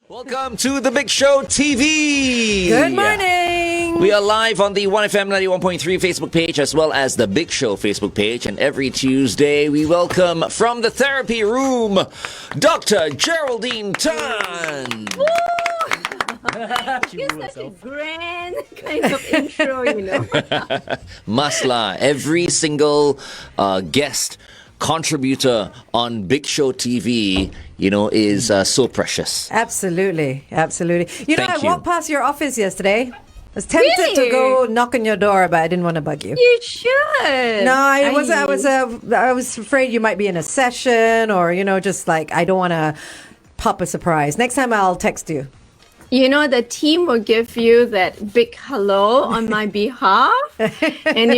Welcome to the Big Show TV. Good morning. We are live on the 1FM 91.3 Facebook page as well as the Big Show Facebook page. And every Tuesday we welcome from the therapy room, Dr. Geraldine Tan. It's such a grand kind of intro, Masla, every single guest contributor on Big Show TV, is so precious. Absolutely. Thank I walked past your office yesterday. I was tempted to go knock on your door, but I didn't want to bug you. You should. No, I was afraid you might be in a session or, just like, I don't want to pop a surprise. Next time I'll text you. The team will give you that big hello on my behalf. And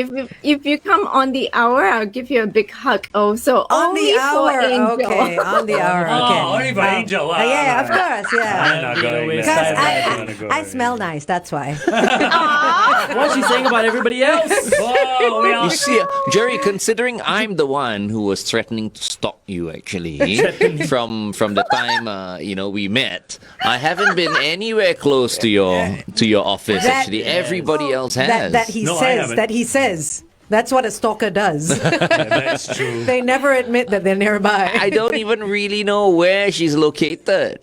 if you come on the hour, I'll give you a big hug also. On the hour, okay. On the hour, okay. Oh, only for Angel. Yeah, of course, yeah. I'm not going there. Because I smell nice, that's why. What's she saying about everybody else? You see, Jerry, considering I'm the one who was threatening to stalk you, actually, from the time we met, I haven't been anywhere close to your office. Actually, everybody else has. That he says. That's what a stalker does. That's true. They never admit that they're nearby. I don't even really know where she's located.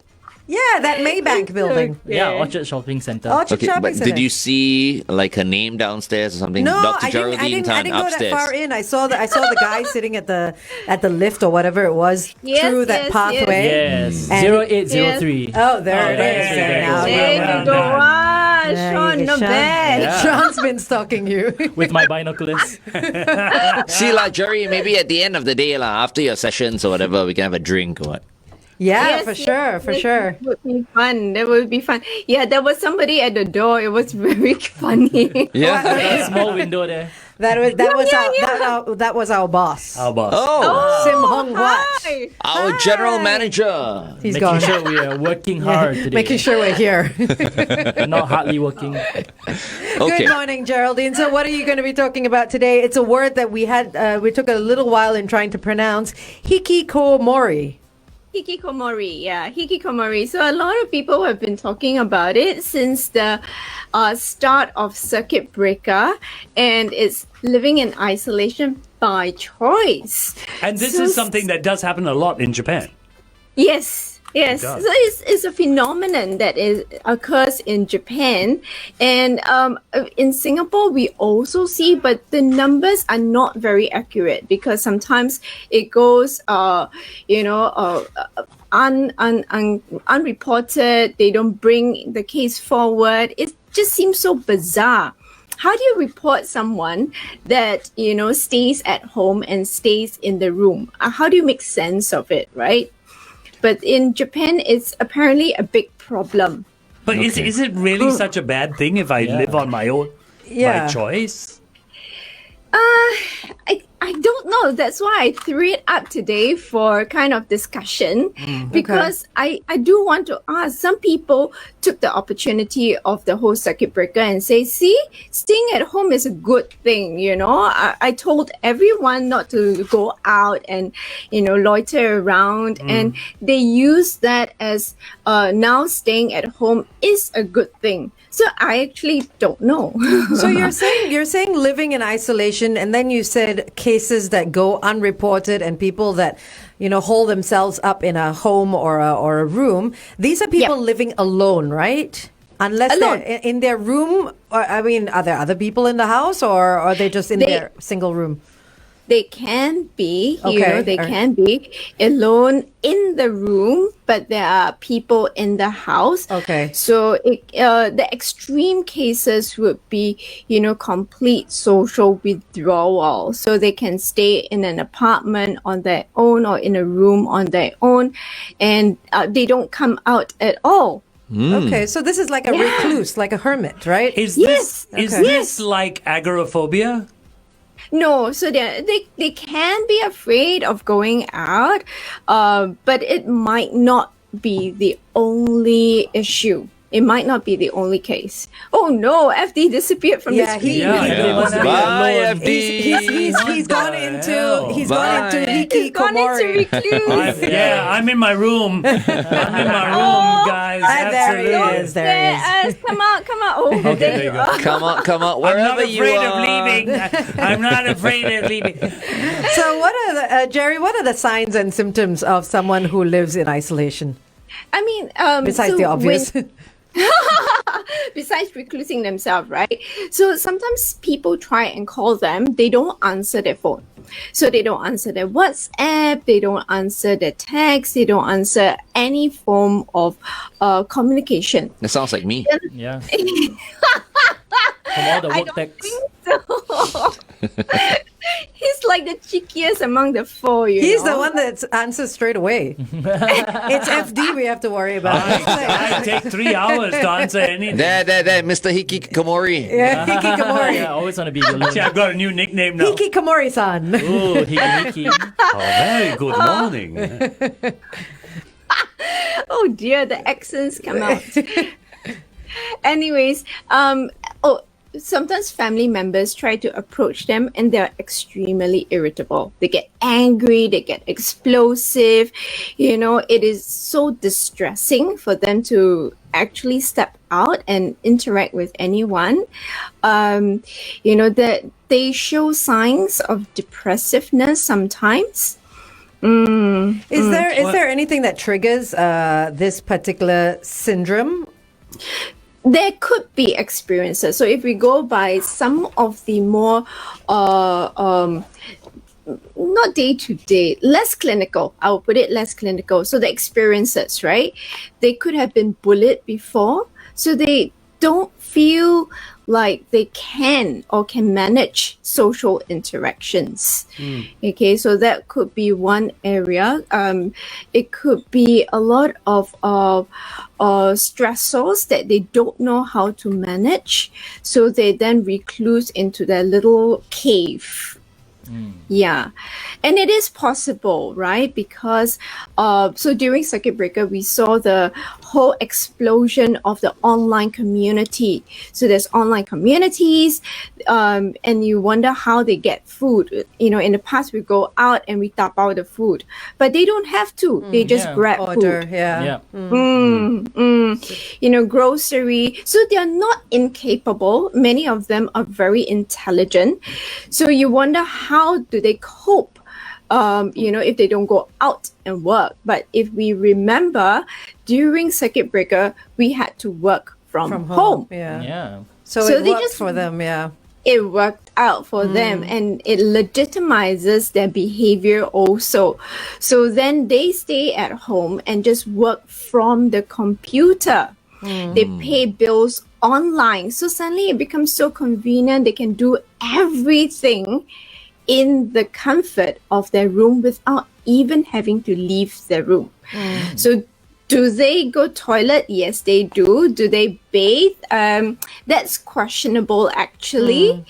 Yeah, that Maybank building. Yeah, Orchard Shopping Centre. Orchard Shopping Centre. Did you see like her name downstairs or something? No, Dr. I Geraldine didn't go upstairs. that far in. I saw the guy sitting at the lift or whatever it was through that pathway. Yes, And- 0803. Oh, there it is. There you go. Wow, Shaun, not bad. Yeah. Sean's been stalking you. With my binoculars. See, Jerry, maybe at the end of the day, after your sessions or whatever, we can have a drink or what? Yeah, for sure. That would be fun. That would be fun. Yeah, there was somebody at the door. It was very funny. Yeah. A small window there. That was our boss. Our boss. Oh, Sim Hong Wat. Hi. our general manager. He's Making gone. sure we are working hard today. Making sure we're here. Not hardly working. Okay. Good morning, Geraldine. So what are you going to be talking about today? It's a word that we took a little while in trying to pronounce. Hikikomori. Hikikomori, yeah, hikikomori. So a lot of people have been talking about it since the start of circuit breaker, and it's living in isolation by choice. And this is something that does happen a lot in Japan. Yes. So it's a phenomenon that occurs in Japan, and in Singapore we also see, but the numbers are not very accurate because sometimes it goes, unreported. They don't bring the case forward. It just seems so bizarre. How do you report someone that stays at home and stays in the room? How do you make sense of it, right? But in Japan, it's apparently a big problem. But is it really such a bad thing if I live on my own by choice? I don't know. That's why I threw it up today for kind of discussion, because I do want to ask. Some people took the opportunity of the whole circuit breaker and say, see, staying at home is a good thing. I told everyone not to go out and, loiter around. And they use that as now staying at home is a good thing. So I actually don't know. So you're saying living in isolation, and then you said cases that go unreported and people that hold themselves up in a home or a room. These are people living alone, right? Unless they're in their room. Are there other people in the house, or are they just in their single room? They can be, Okay. can be alone in the room, but there are people in the house. Okay. So the extreme cases would be, complete social withdrawal. So they can stay in an apartment on their own or in a room on their own, and they don't come out at all. Okay, so this is like a recluse, like a hermit, right? Is Yes. this like agoraphobia? No, so they can be afraid of going out, but it might not be the only issue. it might not be the only case. Oh no, FD disappeared from the screen. They must be Bye, alone. He's gone into He's gone into Hikikomori. recluse. I'm in my room. I'm in my room, guys. There he Absolutely. is. There he is. Come out. Oh, Okay, there you go. Come on, I'm wherever not you afraid are. of leaving. I'm not afraid of leaving. So, what are the Jerry? What are the signs and symptoms of someone who lives in isolation? I mean, Besides so the obvious. besides reclusing themselves, right? So sometimes people try and call them, they don't answer their phone. So they don't answer their WhatsApp, they don't answer their text, they don't answer any form of communication. That sounds like me. Yeah. From all the work texts. He's like the cheekiest among the four. He's the one that answers straight away. It's FD we have to worry about. I take 3 hours to answer anything. There, Mr. Hikikomori. Yeah, Hikikomori. Yeah, always want to be alone. See, I've got a new nickname now. Hikikomori-san. Ooh, hiki. Oh, very good morning. Oh dear, the accents come out. Anyways, sometimes family members try to approach them and they're extremely irritable. They get angry, they get explosive. It is so distressing for them to actually step out and interact with anyone. That they show signs of depressiveness sometimes. Is there anything that triggers this particular syndrome? There could be experiences. So if we go by some of the more not day to day, less clinical, I will put it less clinical. So the experiences, right? They could have been bullied before, so they don't feel like they can manage social interactions. Okay, so that could be one area. It could be a lot of stressors that they don't know how to manage, so they then recluse into their little cave. Yeah, and it is possible, right? Because so during circuit breaker, we saw the whole explosion of the online community. So there's online communities, and you wonder how they get food. In the past we go out and we tap out the food, but they don't have to. They just grab Order, food. yeah. Grocery. So they are not incapable. Many of them are very intelligent. So you wonder how do they cope, if they don't go out and work. But if we remember, during circuit breaker, we had to work from home. Yeah. Yeah. So it they worked just- for them, yeah. It worked out for them, and it legitimizes their behavior also. So then they stay at home and just work from the computer. They pay bills online. So suddenly it becomes so convenient. They can do everything in the comfort of their room without even having to leave their room. So do they go toilet? Yes, they do. Do they bathe? That's questionable, actually.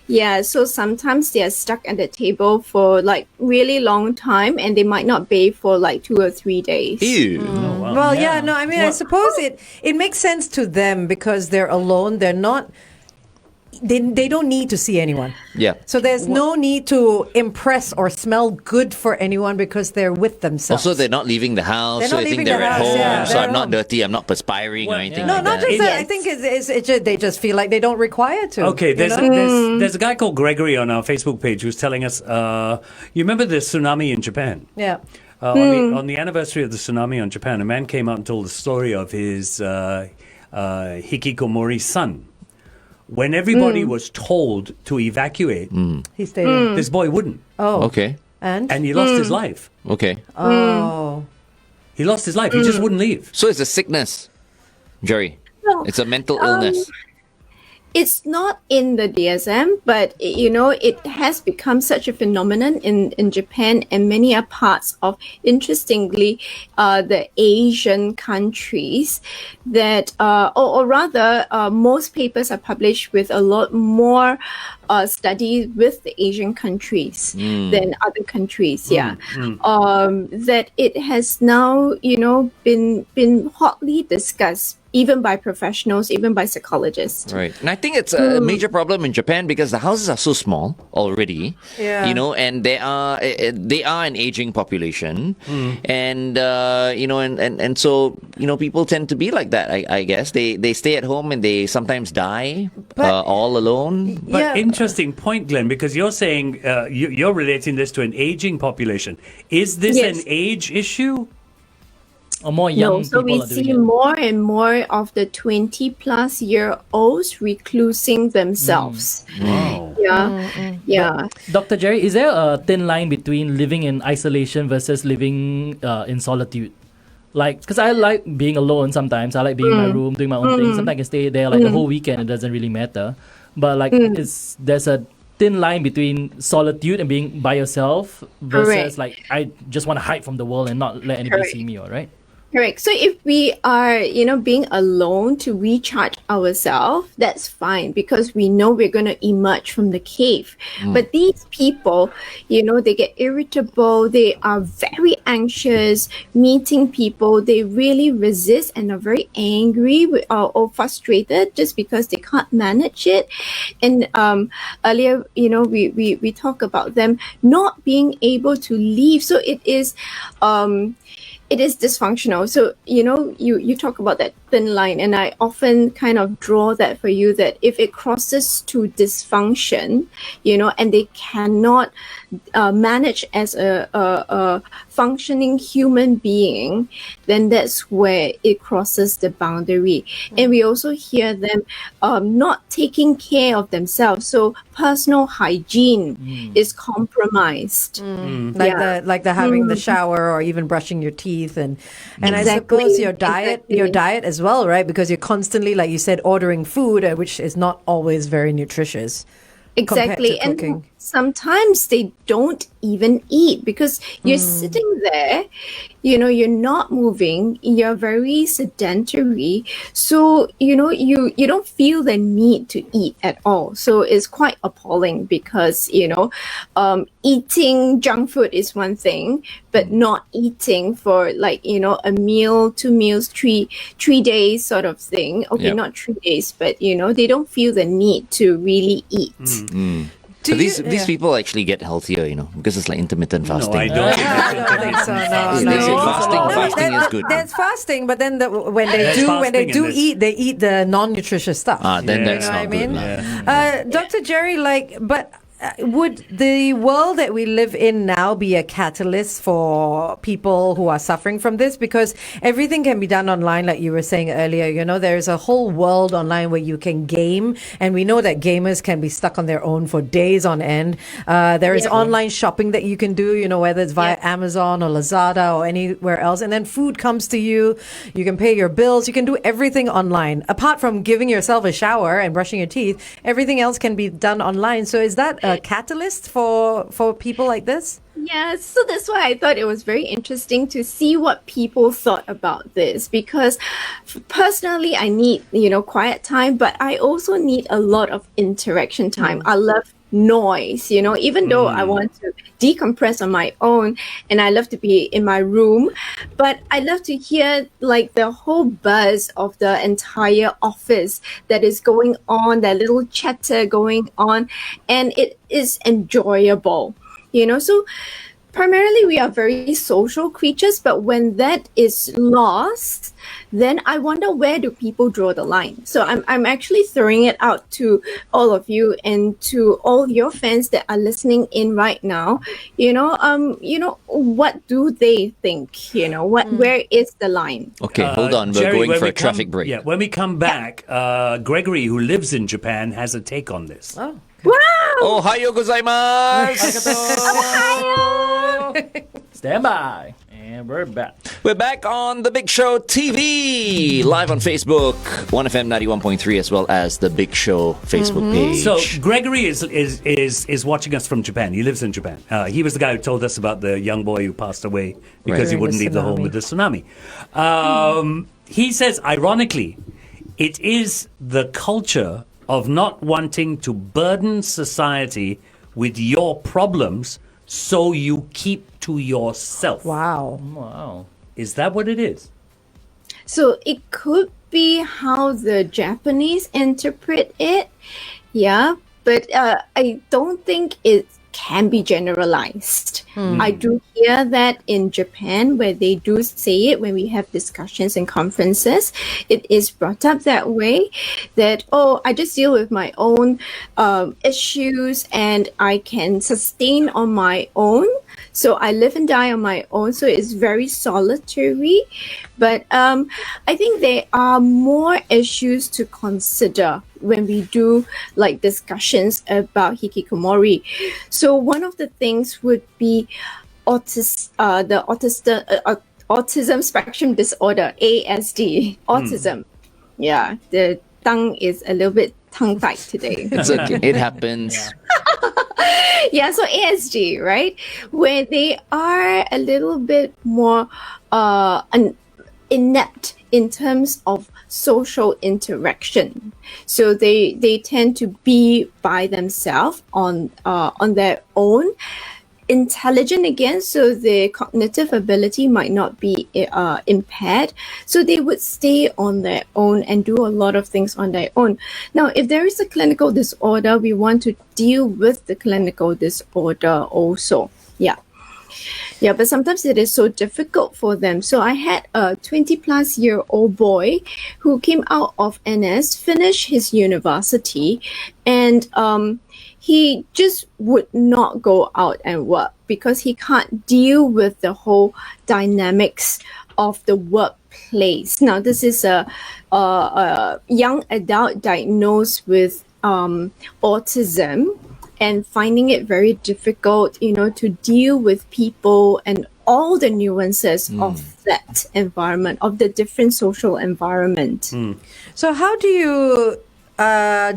Yeah, so sometimes they are stuck at the table for like really long time, and they might not bathe for like 2 or 3 days. Ew. Oh, wow. Well, yeah, no, I mean, I suppose it makes sense to them because they're alone. They're not. They don't need to see anyone. Yeah. So there's no need to impress or smell good for anyone because they're with themselves. Also, they're not leaving the house, They're so not they think leaving they're the at house, home, yeah, so they're I'm at not home. dirty, I'm not perspiring or Well, anything yeah. no, like not that. just that. I Yes. think it's just, they just feel like they don't require to. Okay, you there's know? there's a guy called Gregory on our Facebook page who's telling us, you remember the tsunami in Japan? Yeah. On the anniversary of the tsunami on Japan, a man came out and told the story of his Hikikomori son. When everybody was told to evacuate, He stayed in. this boy wouldn't, Oh. Okay. And? and he lost his life. Okay. Oh. He lost his life. He just wouldn't leave. So it's a sickness, Jerry. No, It's a mental illness. it's not in the DSM, but it has become such a phenomenon in Japan and many other parts of, interestingly, the Asian countries that, or rather, most papers are published with a lot more study with the Asian countries than other countries. That it has now, been hotly discussed even by professionals, even by psychologists. Right. And I think it's a major problem in Japan because the houses are so small already. Yeah. And they are an aging population. And and so, people tend to be like that, I guess. They stay at home and they sometimes die all alone. But interesting point, Glenn, because you're saying you're relating this to an aging population. Is this an age issue? Or more young No, so we people are doing see it. more and more of the 20-plus-year-olds reclusing themselves. Wow. Yeah. Dr. Jerry, is there a thin line between living in isolation versus living in solitude? Like, because I like being alone sometimes. I like being in my room, doing my own thing. Sometimes I can stay there like the whole weekend. It doesn't really matter. But like, there's a thin line between solitude and being by yourself versus like, I just want to hide from the world and not let anybody see me, all right? Correct. So if we are, being alone to recharge ourselves, that's fine because we know we're going to emerge from the cave. But these people, they get irritable. They are very anxious meeting people. They really resist and are very angry or frustrated just because they can't manage it. And earlier, we talk about them not being able to leave. So it is dysfunctional. So, you talk about that thin line, and I often kind of draw that for you that if it crosses to dysfunction, and they cannot manage as a functioning human being, then that's where it crosses the boundary. And we also hear them not taking care of themselves. So personal hygiene is compromised. Like the having the shower or even brushing your teeth and I Exactly. suppose your diet as well, right? Because you're constantly, like you said, ordering food, which is not always very nutritious. Exactly. compared to cooking. And sometimes they don't even eat because you're sitting there, you're not moving, you're very sedentary. So, you don't feel the need to eat at all. So it's quite appalling because, eating junk food is one thing, but not eating for like, a meal, 2 meals, three days sort of thing. Okay, Yep. not 3 days, but, they don't feel the need to really eat. But these people actually get healthier, because it's like intermittent fasting. No, I don't think I don't think so. No. They say fasting is good. There's fasting, but then when they fasting do and eat, they eat the non-nutritious stuff. Then Yeah. that's You know not what I good. mean? lah. Dr. Jerry, would the world that we live in now be a catalyst for people who are suffering from this? Because everything can be done online, like you were saying earlier. There's a whole world online where you can game, and we know that gamers can be stuck on their own for days on end. There is online shopping that you can do, whether it's via Amazon or Lazada or anywhere else. And then food comes to you. You can pay your bills. You can do everything online. Apart from giving yourself a shower and brushing your teeth, everything else can be done online. So is that a catalyst for people like this? Yeah, so that's why I thought it was very interesting to see what people thought about this because personally I need, quiet time, but I also need a lot of interaction time. I love noise, even though I want to decompress on my own and I love to be in my room, but I love to hear like the whole buzz of the entire office that is going on, that little chatter going on, and it is enjoyable. So primarily we are very social creatures, but when that is lost, then I wonder where do people draw the line. So I'm actually throwing it out to all of you and to all your fans that are listening in right now. What do they think? Where is the line? Okay, hold on. We're Jerry, going when for we a traffic break. Yeah, when we come back, Gregory, who lives in Japan, has a take on this. Oh. Wow! Ohayo gozaimasu! Stand by. And we're back. We're back on The Big Show TV, live on Facebook, 1FM 91.3, as well as The Big Show Facebook page. So Gregory is watching us from Japan. He lives in Japan. He was the guy who told us about the young boy who passed away because he During wouldn't the leave the home tsunami. with the tsunami. He says, ironically, it is the culture of not wanting to burden society with your problems, so you keep to yourself. Wow. Wow. Is that what it is? So it could be how the Japanese interpret it. Yeah, but I don't think it can be generalized. I do hear that in Japan, where they do say it when we have discussions and conferences. It is brought up that way, that, oh, I just deal with my own issues and I can sustain on my own. So I live and die on my own. So it's very solitary. But I think there are more issues to consider when we do like discussions about hikikomori. So one of the things would be autism spectrum disorder, ASD, autism. Yeah, the tongue is a little bit tongue-tied today. It's okay. It happens. Yeah, so ASD, right? Where they are a little bit more inept in terms of social interaction. So they tend to be by themselves on their own. Intelligent again, so their cognitive ability might not be impaired. So they would stay on their own and do a lot of things on their own. Now, if there is a clinical disorder, we want to deal with the clinical disorder also. Yeah, but sometimes it is so difficult for them. So I had a 20-plus-year-old boy who came out of NS, finished his university, and he just would not go out and work because he can't deal with the whole dynamics of the workplace. Now, this is a young adult diagnosed with autism, and finding it very difficult, to deal with people and all the nuances of that environment, of the different social environment. So how do you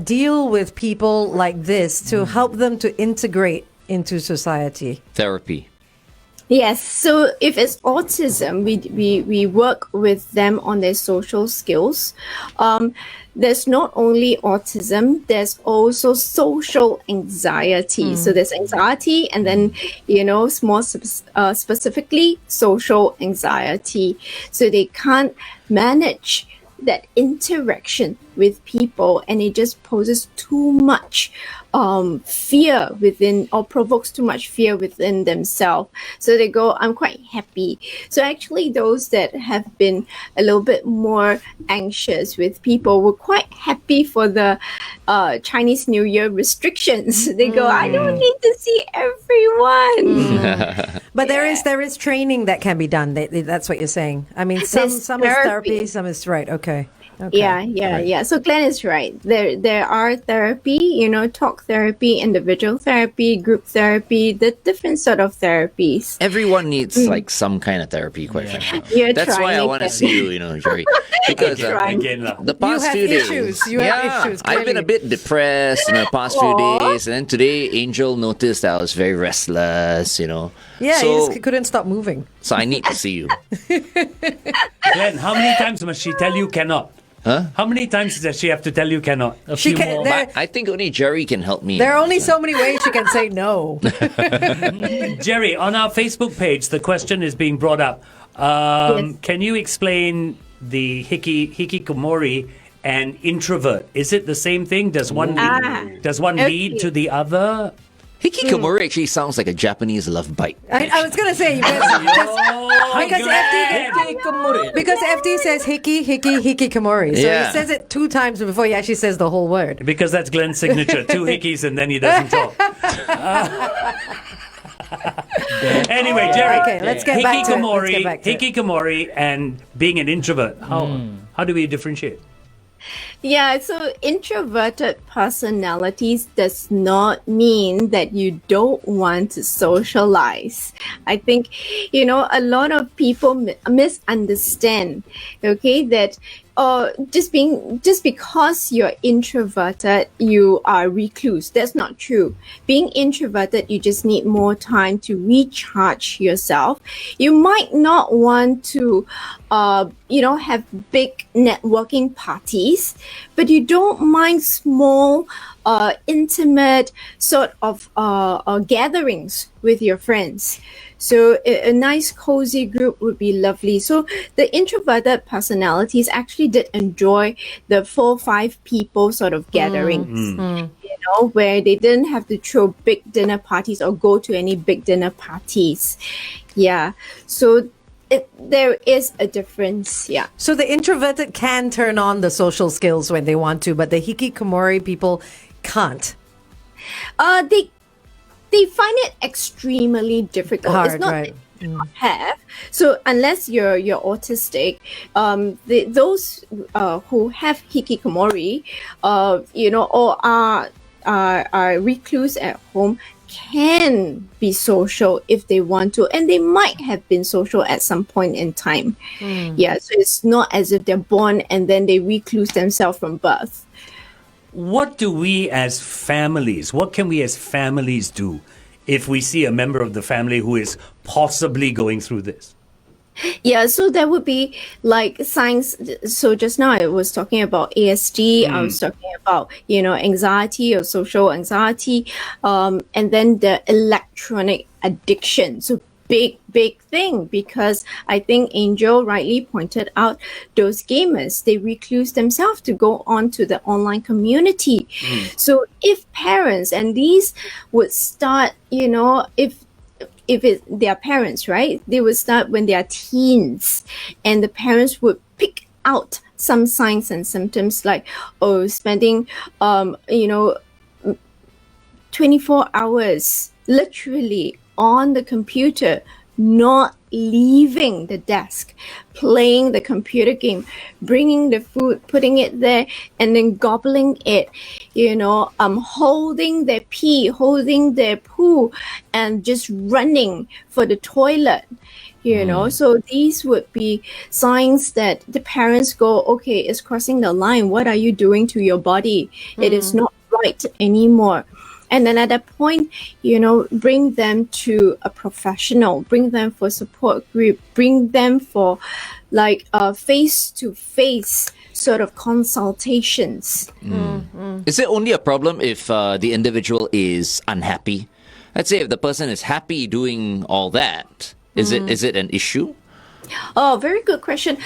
deal with people like this to help them to integrate into society? Therapy. Yes, so if it's autism, we work with them on their social skills. There's not only autism, there's also social anxiety. So there's anxiety and then, more specifically, social anxiety. So they can't manage that interaction with people, and it just poses too much fear within, or provokes too much fear within themselves. So they go, I'm quite happy. So actually those that have been a little bit more anxious with people were quite happy for the Chinese New Year restrictions. They go, I don't need to see everyone. But there is training that can be done. That's what you're saying. I mean, some is therapy, some is right. Okay. Yeah. So Glenn is right. There are therapy, talk therapy, individual therapy, group therapy, the different sort of therapies. Everyone needs like some kind of therapy, quite frankly. You're That's why I trying want to it. see you, Jerry. Because the past have few days, issues. You have issues, I've been a clearly. bit depressed in the past few days, and then today Angel noticed that I was very restless. Yeah, so, he just couldn't stop moving. So I need to see you. Glenn, how many times must she tell you cannot? Huh? How many times does she have to tell you cannot? A She few can- more. there- But I think only Jerry can help me. There are only so many ways you can say no. Jerry, on our Facebook page, the question is being brought up. Yes. Can you explain the hikikomori and introvert? Is it the same thing? Does one lead to the other? Hikikomori actually sounds like a Japanese love bite. I was gonna say because FD says hikikomori, so Yeah. he says it 2 times before he actually says the whole word. Because that's Glenn's signature. 2 hickeys and then he doesn't talk. Anyway, Jerry. Okay, let's get back to it. Hikikomori and being an introvert. How do we differentiate? Yeah, so introverted personalities does not mean that you don't want to socialize. I think, a lot of people misunderstand, okay, that just because you're introverted, you are recluse. That's not true. Being introverted, you just need more time to recharge yourself. You might not want to, have big networking parties, but you don't mind small, intimate sort of gatherings with your friends. So a nice cozy group would be lovely. So the introverted personalities actually did enjoy the 4-5 people sort of gatherings, where they didn't have to throw big dinner parties or go to any big dinner parties. Yeah. So there is a difference. Yeah. So the introverted can turn on the social skills when they want to, but the hikikomori people can't. They find it extremely difficult. Hard, it's not right. that they do not have. So unless you're autistic, those who have hikikomori, or are recluse at home, can be social if they want to, and they might have been social at some point in time. Yeah, so it's not as if they're born and then they recluse themselves from birth. What do we as families, what can we as families do if we see a member of the family who is possibly going through this? Yeah, so that would be like signs. So just now I was talking about ASD. I was talking about, anxiety or social anxiety, and then the electronic addiction. So big thing, because I think Angel rightly pointed out those gamers, they recluse themselves to go on to the online community. So if parents, and these would start, if their parents, right, they would start when they are teens, and the parents would pick out some signs and symptoms like, spending 24 hours literally on the computer, not leaving the desk, playing the computer game, bringing the food, putting it there, and then gobbling it, holding their pee, holding their poo, and just running for the toilet. So these would be signs that the parents go, okay, it's crossing the line. What are you doing to your body? It is not right anymore. And then at that point, bring them to a professional, bring them for support group, bring them for like face-to-face sort of consultations. Is it only a problem if the individual is unhappy? Let's say if the person is happy doing all that, is it an issue? Oh, very good question.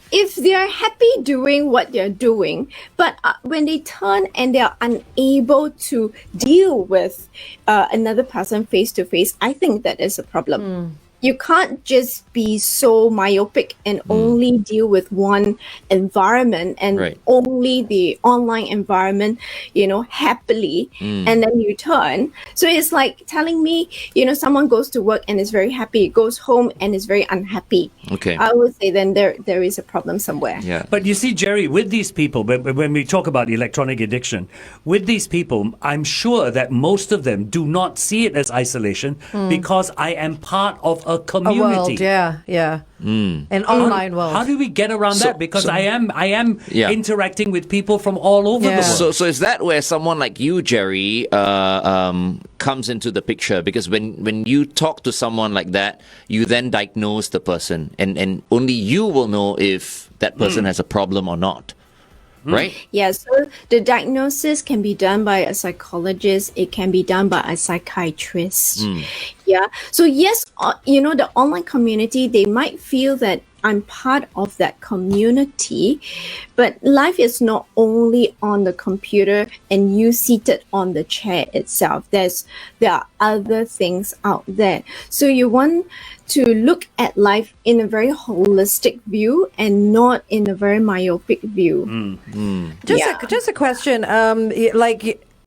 If they are happy doing what they're doing, but when they turn and they are unable to deal with another person face to face, I think that is a problem. You can't just be so myopic and only deal with one environment and only the online environment, happily, and then you turn. So it's like telling me, someone goes to work and is very happy, goes home and is very unhappy. Okay. I would say then there is a problem somewhere. Yeah. But you see, Jerry, with these people, when we talk about electronic addiction, with these people, I'm sure that most of them do not see it as isolation because I am part of a community. A world, yeah. An online world. How do we get around that? Because I am interacting with people from all over the world. So is that where someone like you, Jerry, comes into the picture? Because when you talk to someone like that, you then diagnose the person, and only you will know if that person has a problem or not. Right? Yeah, so the diagnosis can be done by a psychologist. It can be done by a psychiatrist. Yeah. So yes, the online community, they might feel that I'm part of that community, but life is not only on the computer and you seated on the chair itself. There are other things out there. So you want to look at life in a very holistic view and not in a very myopic view. Just a question,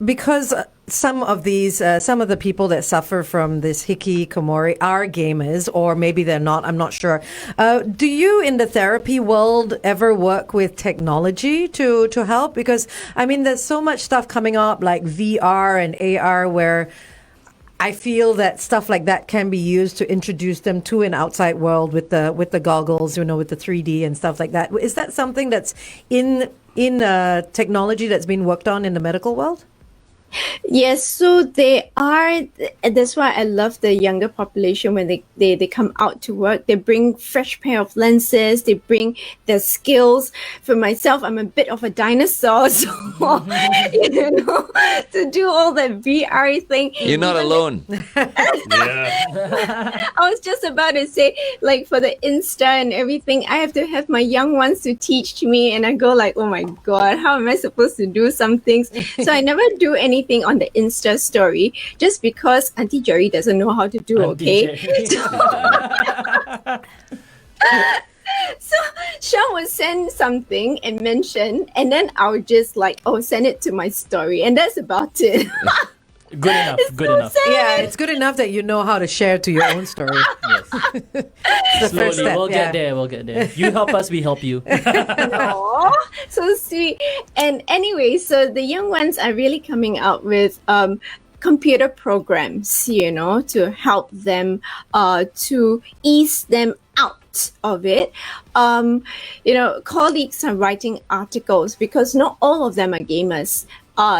because some of the people that suffer from this hikikomori are gamers, or maybe they're not, I'm not sure. Do you in the therapy world ever work with technology to help? Because there's so much stuff coming up like VR and AR where I feel that stuff like that can be used to introduce them to an outside world with the goggles, with the 3D and stuff like that. Is that something that's in technology that's being worked on in the medical world? Yes, so they are. That's why I love the younger population when they come out to work. They bring fresh pair of lenses. They bring their skills. For myself, I'm a bit of a dinosaur, so to do all that VR thing. You're not alone. I was just about to say, like for the Insta and everything, I have to have my young ones to teach me, and I go like, oh my god, how am I supposed to do some things? So I never do anything on the Insta story just because Auntie Jerry doesn't know how to do. Auntie Okay, so Shaun would send something and mention, and then I would just like, oh, send it to my story, and that's about it. Good enough. Good enough. Yeah, it's good enough that you know how to share to your own story. Yes. The first Slowly, step, we'll get there. We'll get there. You help us, we help you. Aw, so sweet. And anyway, so the young ones are really coming out with computer programs, to help them to ease them out of it. Colleagues are writing articles because not all of them are gamers.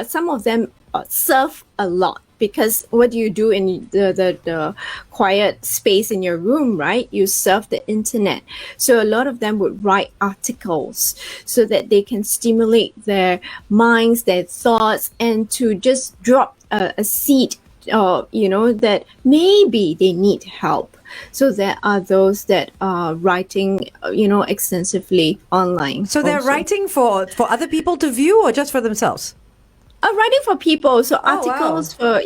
Some of them surf a lot. Because what do you do in the quiet space in your room, right? You surf the internet. So a lot of them would write articles so that they can stimulate their minds, their thoughts, and to just drop a seed, that maybe they need help. So there are those that are writing, extensively online. So they're also. writing for other people to view or just for themselves? Writing for people, so articles for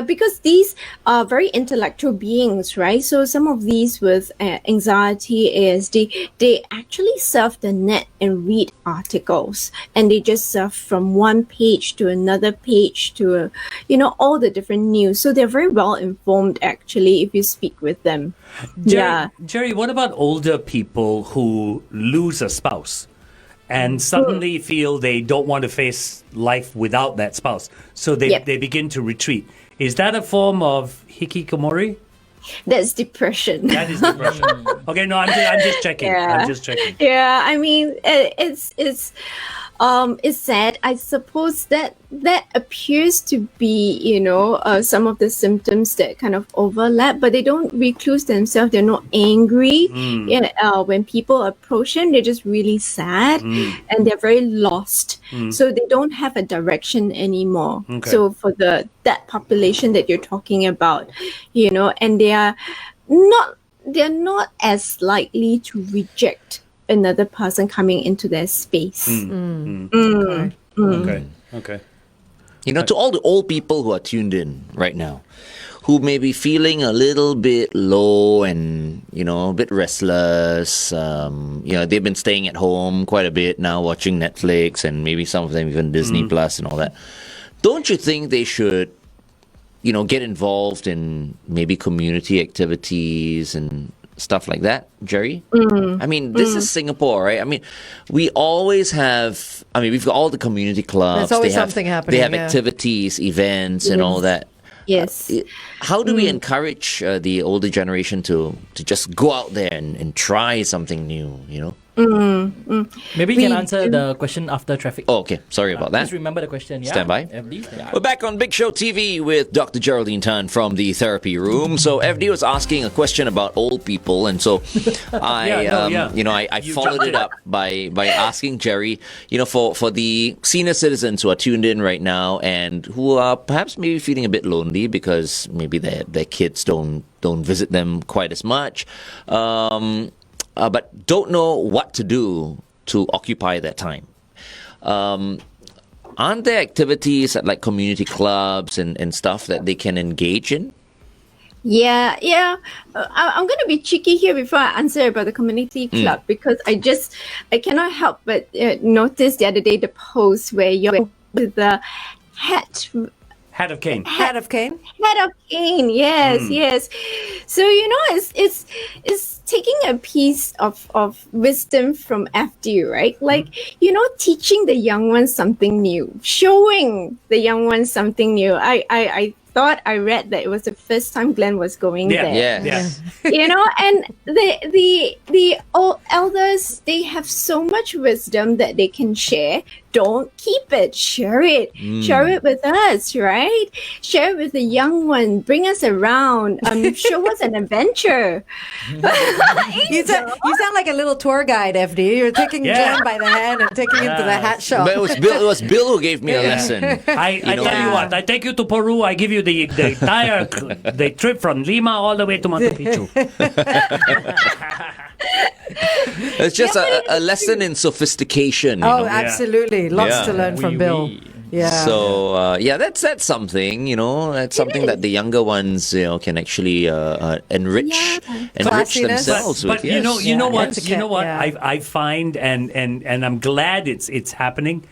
because these are very intellectual beings, right? So some of these with anxiety, ASD, they actually surf the net and read articles, and they just surf from one page to another page to all the different news. So they're very well informed, actually, if you speak with them. Jerry, what about older people who lose a spouse and suddenly feel they don't want to face life without that spouse? So they begin to retreat. Is that a form of hikikomori? That's depression. That is depression. Okay, no, I'm just checking. Yeah. I'm just checking. Yeah, I mean, it's sad. I suppose that appears to be, some of the symptoms that kind of overlap, but they don't recluse themselves. They're not angry. When people approach them, they're just really sad and they're very lost. So they don't have a direction anymore. Okay. So for that population that you're talking about, and they're not as likely to reject another person coming into their space. Okay. To all the old people who are tuned in right now, who may be feeling a little bit low and, a bit restless, they've been staying at home quite a bit now, watching Netflix and maybe some of them even Disney Plus and all that. Don't you think they should, get involved in maybe community activities and stuff like that, Jerry? I mean, this is Singapore, right? I mean, we always have, we've got all the community clubs. There's always something happening. They have activities, events, and all that. Yes. How do we encourage the older generation to just go out there and try something new, Maybe you can answer the question after traffic. Oh, okay. Sorry about that. Just remember the question, yeah? Stand by. FD? Yeah. We're back on Big Show TV with Dr. Geraldine Tan from the therapy room. So FD was asking a question about old people, and so I You followed jumped it up by asking Jerry, for the senior citizens who are tuned in right now and who are perhaps maybe feeling a bit lonely because maybe their kids don't visit them quite as much. But don't know what to do to occupy that time. Aren't there activities at like community clubs and stuff that they can engage in? Yeah. I'm going to be cheeky here before I answer about the community club because I cannot help but notice the other day the post where you're with the hat of cane. Head of cane? Head of cane, yes. So it's taking a piece of wisdom from FD, right? Like teaching the young ones something new, showing the young ones something new. I thought I read that it was the first time Glenn was going there. Yeah. And the old elders, they have so much wisdom that they can share don't keep it. Share it. Share it with us, right? Share it with the young one. Bring us around. Show us an adventure. You sound like a little tour guide, FD. You're taking Glenn by the hand and taking him to the hat shop. But it was Bill who gave me a lesson. I tell you what, I take you to Peru, I give you the entire the trip from Lima all the way to Machu Picchu. It's just a lesson in sophistication. You Oh, know? absolutely. Lots Yeah. to learn from Bill. Yeah. So that's something, that's something that the younger ones Classiness. can actually enrich themselves But with. you know what? Etiquette, You know what? yeah. I find and I'm glad it's happening.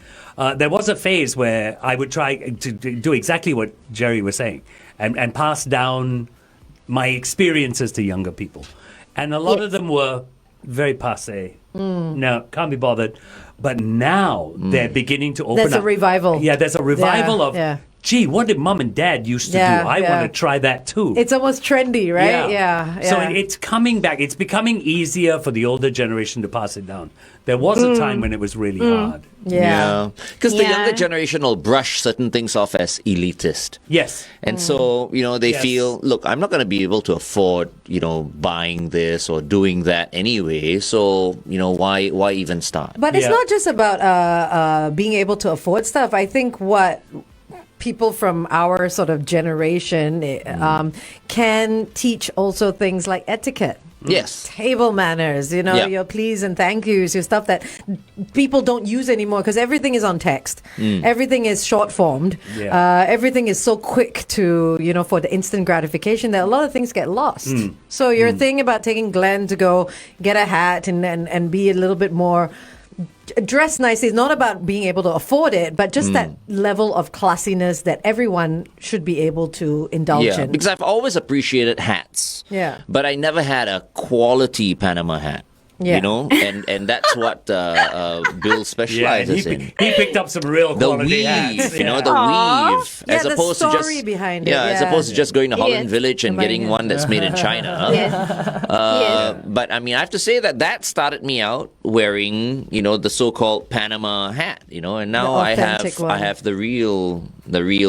There was a phase where I would try to do exactly what Jerry was saying and pass down my experiences to younger people, and a lot of them were very passé. No, can't be bothered. But now they're beginning to open There's up. a revival. Yeah, there's a revival Yeah, of. yeah. Gee, what did mom and dad used to Yeah, do? I yeah. want to try that too. It's almost trendy, right? Yeah. So it's coming back. It's becoming easier for the older generation to pass it down. There was a time when it was really hard. Yeah. Because the Yeah. younger generation will brush certain things off as elitist. Yes. And so, they Yes. feel, look, I'm not going to be able to afford, buying this or doing that anyway. So, why even start? But it's Yeah. not just about being able to afford stuff. I think what people from our sort of generation can teach also things like etiquette. Yes. Table manners, Yeah. your please and thank yous, your stuff that people don't use anymore because everything is on text. Everything is short formed. Yeah. Everything is so quick to, for the instant gratification that a lot of things get lost. So your thing about taking Glenn to go get a hat and be a little bit more dressed nicely is not about being able to afford it, but just that level of classiness that everyone should be able to indulge Yeah, in. because I've always appreciated hats. Yeah. But I never had a quality Panama hat. Yeah. And that's what Bill specializes in. He picked up some real The quality weave, hats. the Aw. weave. Yeah, as the opposed to story just behind it, as yeah. opposed to just going to Holland Yes. Village and getting one that's made in China. Yes. But I mean, I have to say that started me out wearing, the so-called Panama hat, and now The I authentic one. have the real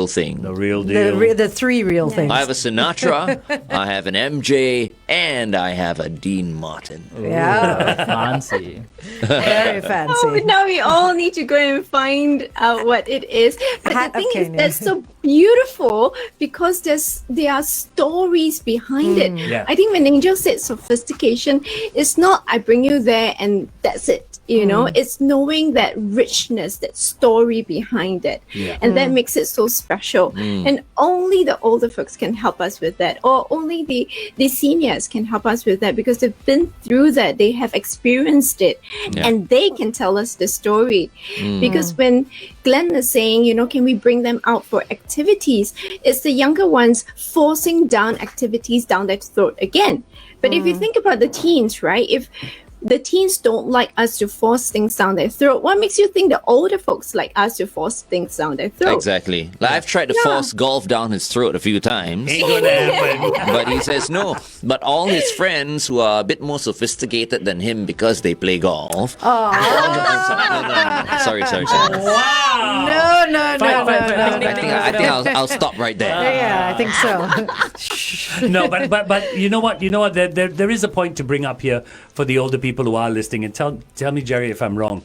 thing. The real deal. The three real things. I have a Sinatra, I have an MJ, and I have a Dean Martin. Yeah, Fancy. very fancy. Oh, now we all need to go and find out what it is. But Hat the of thing is, Kenya. that's so beautiful because there are stories behind it. Yeah. I think when Angel said sophistication, it's not I bring you there and that's it. It's knowing that richness, that story behind it, Yeah. and that makes it so special. And only the older folks can help us with that, or only the seniors can help us with that because they've been through that, they have experienced it, Yeah. and they can tell us the story. Because when Glenn is saying, can we bring them out for activities? It's the younger ones forcing down activities down their throat again. But if you think about the teens, right? If the teens don't like us to force things down their throat, what makes you think the older folks like us to force things down their throat? Exactly. Like I've tried to force golf down his throat a few times. Ain't gonna happen. But he says no. But all his friends who are a bit more sophisticated than him because they play golf. No. Sorry. Wow. No. I think I'll stop right there. Yeah, I think so. No, but you know what? There is a point to bring up here for the older people who are listening, and tell me, Jerry, if I'm wrong.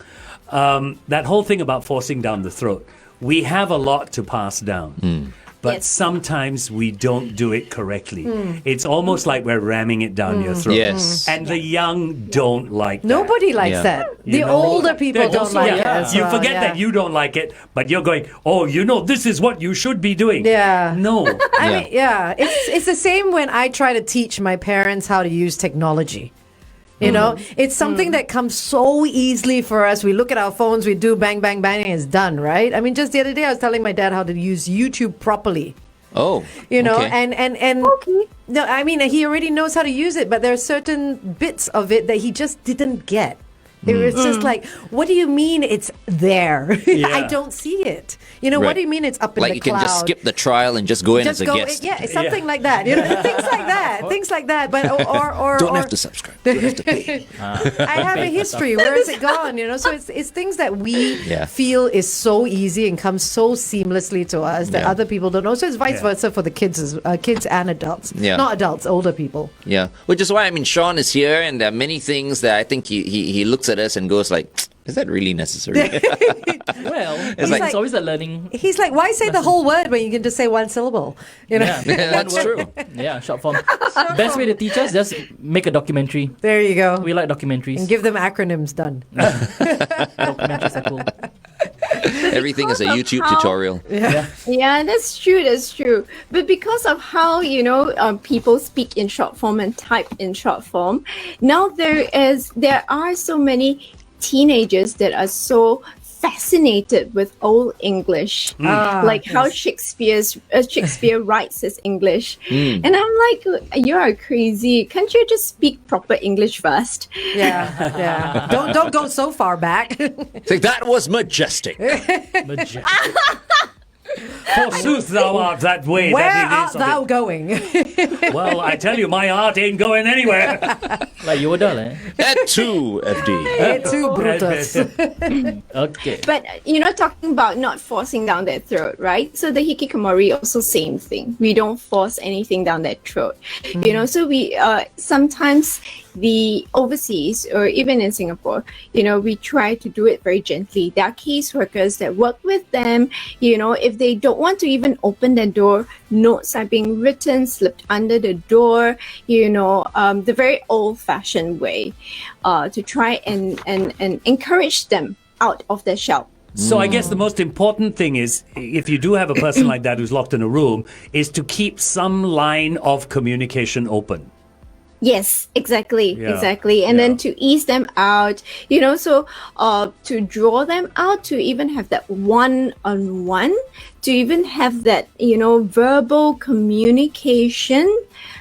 That whole thing about forcing down the throat, we have a lot to pass down. But Yes. sometimes we don't do it correctly. It's almost like we're ramming it down your throat. Yes. And the young don't like that. Nobody likes Yeah. that. The You know? older people They're don't also- like yeah. it as You well, forget yeah. that you don't like it, but you're going, this is what you should be doing. Yeah. No. I mean, it's the same when I try to teach my parents how to use technology. It's something that comes so easily for us. We look at our phones, we do bang, bang, bang, and it's done, right? I mean, just the other day I was telling my dad how to use YouTube properly. Oh. okay. And no, I mean, he already knows how to use it, but there are certain bits of it that he just didn't get. It was just like, what do you mean it's there? I don't see it. You know, what do you mean it's up in like the you cloud? can just skip the trial and just go in Just as a go, guest. yeah, something like that. You know, things like that. But or Don't have to subscribe. Don't have to pay. I have a history. Where is it gone? You know, so it's things that we feel is so easy and comes so seamlessly to us that other people don't know. So it's vice versa for the kids and adults. Yeah. Not adults, older people. Yeah, which is why I mean Shaun is here, and there are many things that I think he looks at us and goes like, "Is that really necessary?" Well, It's like- it's always a learning. He's like, why say the whole word when you can just say one syllable? You know. Yeah, That's one true. word. Yeah, short form. Best way to teach us, just make a documentary. There you go. We like documentaries. And give them acronyms done. Documentaries are cool. Everything is a YouTube how- tutorial. Yeah, that's true. That's true. But because of how people speak in short form and type in short form, now there are so many teenagers that are so fascinated with Old English, like how Shakespeare writes his English, and I'm like, you are crazy. Can't you just speak proper English first? Yeah. Don't go so far back. Think that was majestic. Majestic. Forsooth thou art that way. Where that it art is of thou it. going? Well, I tell you, my art ain't going anywhere. Like Yoda, eh? At 2 FD. Hey, too, Brutus. Okay. But talking about not forcing down their throat, right? So the hikikomori also same thing. We don't force anything down their throat. So we sometimes the overseas or even in Singapore, we try to do it very gently. There are caseworkers that work with them. If they don't want to even open the door, notes are being written, slipped under the door. The very old-fashioned way to try and encourage them out of their shell. So I guess the most important thing is, if you do have a person like that who's locked in a room, is to keep some line of communication open. Yes, exactly. And Yeah. then to ease them out, so to draw them out, to even have that one-on-one, to even have that, verbal communication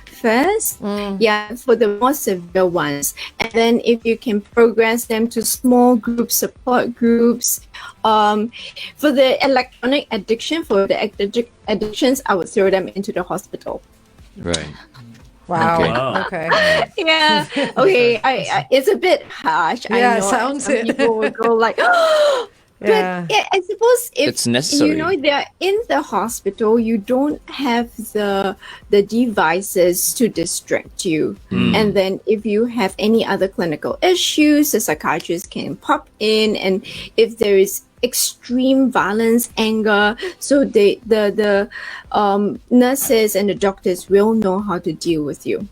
first. For the more severe ones. And then if you can progress them to small groups, support groups. For the electronic addiction, for the addictions, I would throw them into the hospital. Right. Wow. Okay. Okay. Yeah. Okay. I it's a bit harsh. I Yeah, know. sounds Some it. people will go like, but Yeah. I suppose if It's necessary. they're in the hospital, you don't have the devices to distract you. And then if you have any other clinical issues, the psychiatrist can pop in, and if there is extreme violence, anger, so the nurses and the doctors will know how to deal with you.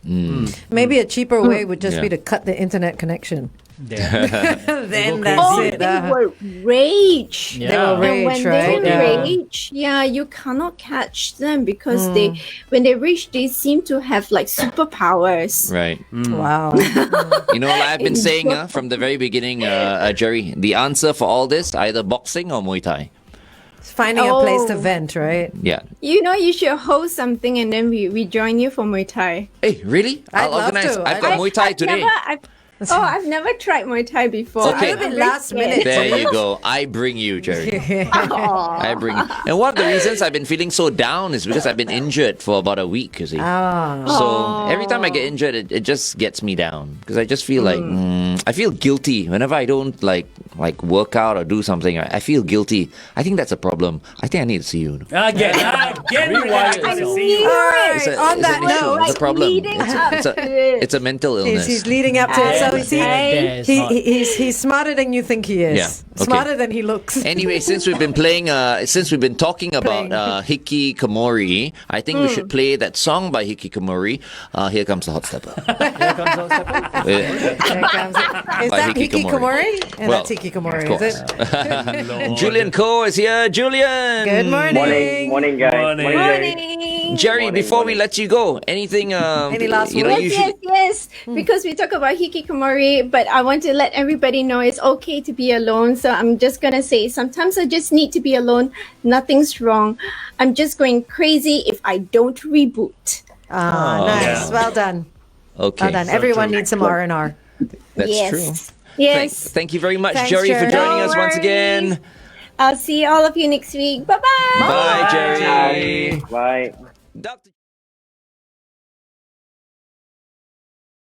Maybe a cheaper way would just be to cut the internet connection. Yeah. Then Go that's Oh, it. they will rage. Yeah. They will And rage, when right? they Yeah. rage, you cannot catch them because when they rage, they seem to have like superpowers. Right. Wow. You know, like I've been saying from the very beginning, Jerry, the answer for all this, either boxing or Muay Thai. Finding a place to Oh. vent, right? Yeah. You should host something and then we join you for Muay Thai. Hey, really? I'd I'll love organize. to. I've got Muay Thai today. I've never tried Muay Thai before. So Okay. a little bit last minute. There you go. I bring you, Jerry. I bring you. And one of the reasons I've been feeling so down is because I've been injured for about a week, you see. So every time I get injured, it just gets me down because I just feel like I feel guilty whenever I don't like work out or do something. I feel guilty. I think that's a problem. I think I need to see you. Again, Rewire I want to yourself. see you. It's a, On it's that an issue. note, It's a problem. leading up It's to it. it's a mental illness. He's leading up to it. So Yes, see, yes, he, hot. he's smarter than you think he is. Yeah, okay. Smarter than he looks. Anyway, since we've been talking about Hikikomori, I think we should play that song by Hikikomori. Here comes the hot stepper. Here comes our stepper. There comes it. Is By that Hikikomori. Hikikomori? And Well, that's Hikikomori, of is course. it? Julian Ko is here. Julian! Good morning. Morning, guys. Morning. Jerry. Morning. Jerry, Morning, before we morning. let you go, anything... Any last you know, words? you Yes, should... yes. Because we talk about hikikomori, but I want to let everybody know it's okay to be alone. So I'm just gonna say sometimes I just need to be alone. Nothing's wrong. I'm just going crazy if I don't reboot. Ah, nice. Yeah. Well done. Okay, Well done. Everyone needs some R&R. that's Yes. true. Yes. Thank you very much, Thanks, Jerry, for Jerry. joining No us once worries. again. I'll see all of you next week. Bye-bye. Bye, Jerry. Bye. Dr.